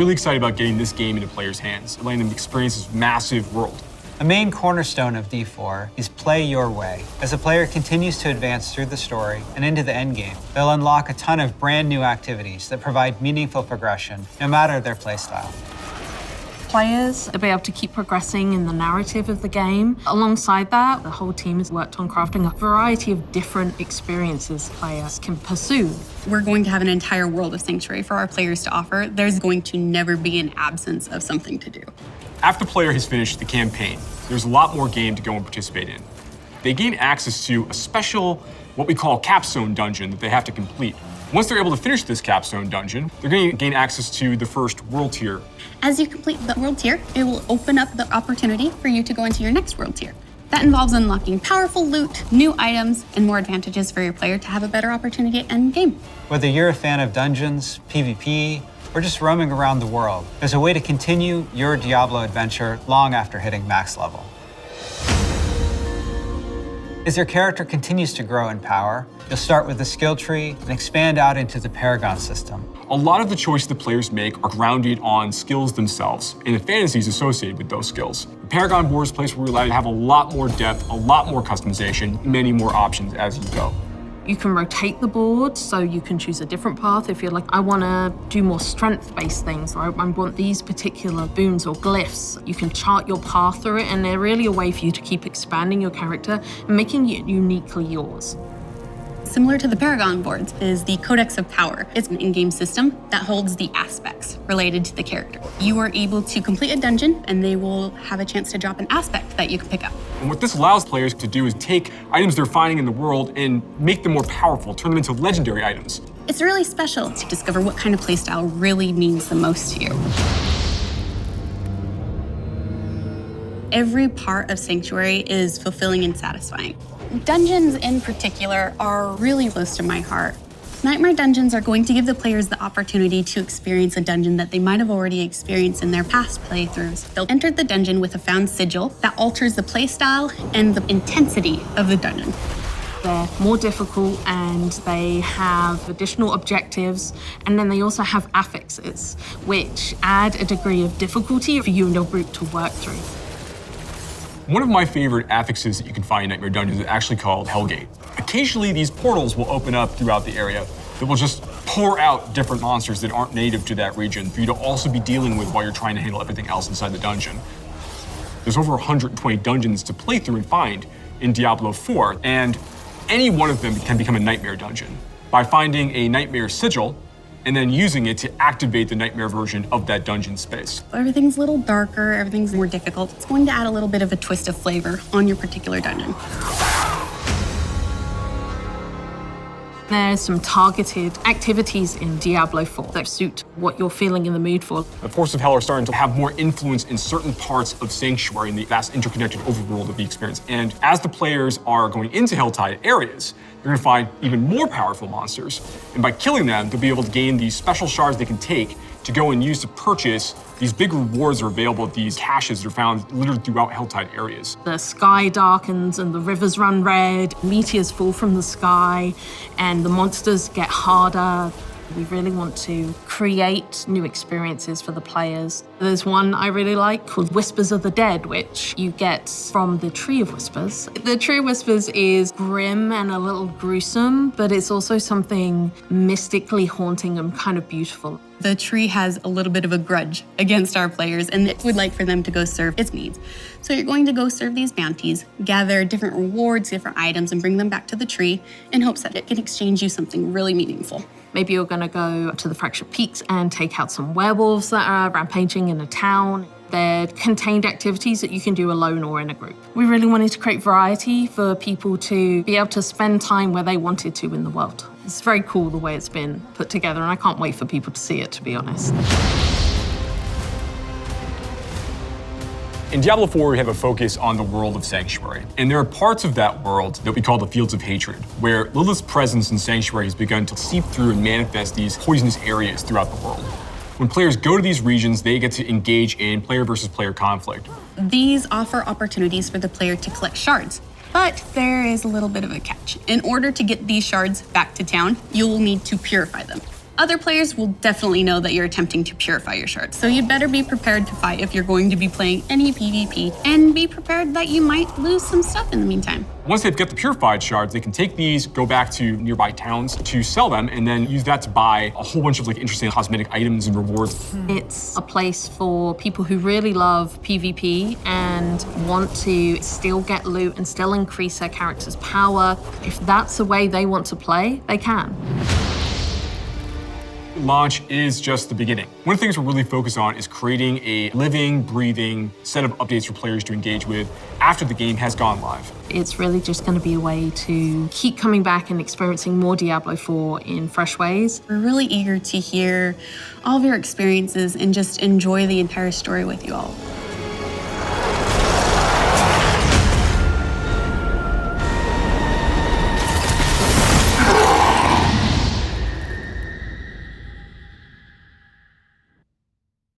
really excited about getting this game into players' hands and letting them experience this massive world. A main cornerstone of D4 is play your way. As a player continues to advance through the story and into the endgame, they'll unlock a ton of brand new activities that provide meaningful progression, no matter their playstyle. Players will be able to keep progressing in the narrative of the game. Alongside that, the whole team has worked on crafting a variety of different experiences players can pursue. We're going to have an entire world of Sanctuary for our players to offer. There's going to never be an absence of something to do. After the player has finished the campaign, there's a lot more game to go and participate in. They gain access to a special, what we call capstone dungeon that they have to complete. Once they're able to finish this capstone dungeon, they're going to gain access to the first world tier. As you complete the world tier, it will open up the opportunity for you to go into your next world tier. That involves unlocking powerful loot, new items, and more advantages for your player to have a better opportunity at end game. Whether you're a fan of dungeons, PvP, or just roaming around the world, there's a way to continue your Diablo adventure long after hitting max level. As your character continues to grow in power, you'll start with the skill tree and expand out into the Paragon system. A lot of the choices the players make are grounded on skills themselves and the fantasies associated with those skills. The Paragon board is a place where we're allowed to have a lot more depth, a lot more customization, many more options as you go. You can rotate the board, so you can choose a different path if you're like, I want to do more strength-based things, or I want these particular boons or glyphs. You can chart your path through it, and they're really a way for you to keep expanding your character and making it uniquely yours. Similar to the Paragon boards is the Codex of Power. It's an in-game system that holds the aspects related to the character. You are able to complete a dungeon, and they will have a chance to drop an aspect that you can pick up. And what this allows players to do is take items they're finding in the world and make them more powerful, turn them into legendary items. It's really special to discover what kind of playstyle really means the most to you. Every part of Sanctuary is fulfilling and satisfying. Dungeons in particular are really close to my heart. Nightmare dungeons are going to give the players the opportunity to experience a dungeon that they might have already experienced in their past playthroughs. They'll enter the dungeon with a found sigil that alters the playstyle and the intensity of the dungeon. They're more difficult and they have additional objectives, and then they also have affixes, which add a degree of difficulty for you and your group to work through. One of my favorite affixes that you can find in Nightmare Dungeons is actually called Hellgate. Occasionally, these portals will open up throughout the area that will just pour out different monsters that aren't native to that region for you to also be dealing with while you're trying to handle everything else inside the dungeon. There's over 120 dungeons to play through and find in Diablo IV, and any one of them can become a Nightmare dungeon by finding a Nightmare sigil and then using it to activate the Nightmare version of that dungeon space. Everything's a little darker, everything's more difficult. It's going to add a little bit of a twist of flavor on your particular dungeon. There's some targeted activities in Diablo IV that suit what you're feeling in the mood for. The Forces of Hell are starting to have more influence in certain parts of Sanctuary in the vast interconnected overworld of the experience. And as the players are going into Helltide areas, they're going to find even more powerful monsters. And by killing them, they'll be able to gain these special shards they can take to go and use to purchase these big rewards that are available at these caches that are found littered throughout Helltide areas. The sky darkens and the rivers run red, meteors fall from the sky, and the monsters get harder. We really want to create new experiences for the players. There's one I really like called Whispers of the Dead, which you get from the Tree of Whispers. The Tree of Whispers is grim and a little gruesome, but it's also something mystically haunting and kind of beautiful. The tree has a little bit of a grudge against our players, and it would like for them to go serve its needs. So you're going to go serve these bounties, gather different rewards, different items, and bring them back to the tree in hopes that it can exchange you something really meaningful. Maybe you're going to go to the Fractured Peaks and take out some werewolves that are rampaging in a town. They're contained activities that you can do alone or in a group. We really wanted to create variety for people to be able to spend time where they wanted to in the world. It's very cool the way it's been put together, and I can't wait for people to see it, to be honest. In Diablo IV, we have a focus on the world of Sanctuary. And there are parts of that world that we call the Fields of Hatred, where Lilith's presence in Sanctuary has begun to seep through and manifest these poisonous areas throughout the world. When players go to these regions, they get to engage in player versus player conflict. These offer opportunities for the player to collect shards. But there is a little bit of a catch. In order to get these shards back to town, you will need to purify them. Other players will definitely know that you're attempting to purify your shards, so you'd better be prepared to fight if you're going to be playing any PvP, and be prepared that you might lose some stuff in the meantime. Once they've got the purified shards, they can take these, go back to nearby towns to sell them, and then use that to buy a whole bunch of like interesting cosmetic items and rewards. It's a place for people who really love PvP and want to still get loot and still increase their character's power. If that's the way they want to play, they can. Launch is just the beginning. One of the things we're really focused on is creating a living, breathing set of updates for players to engage with after the game has gone live. It's really just going to be a way to keep coming back and experiencing more Diablo 4 in fresh ways. We're really eager to hear all of your experiences and just enjoy the entire story with you all.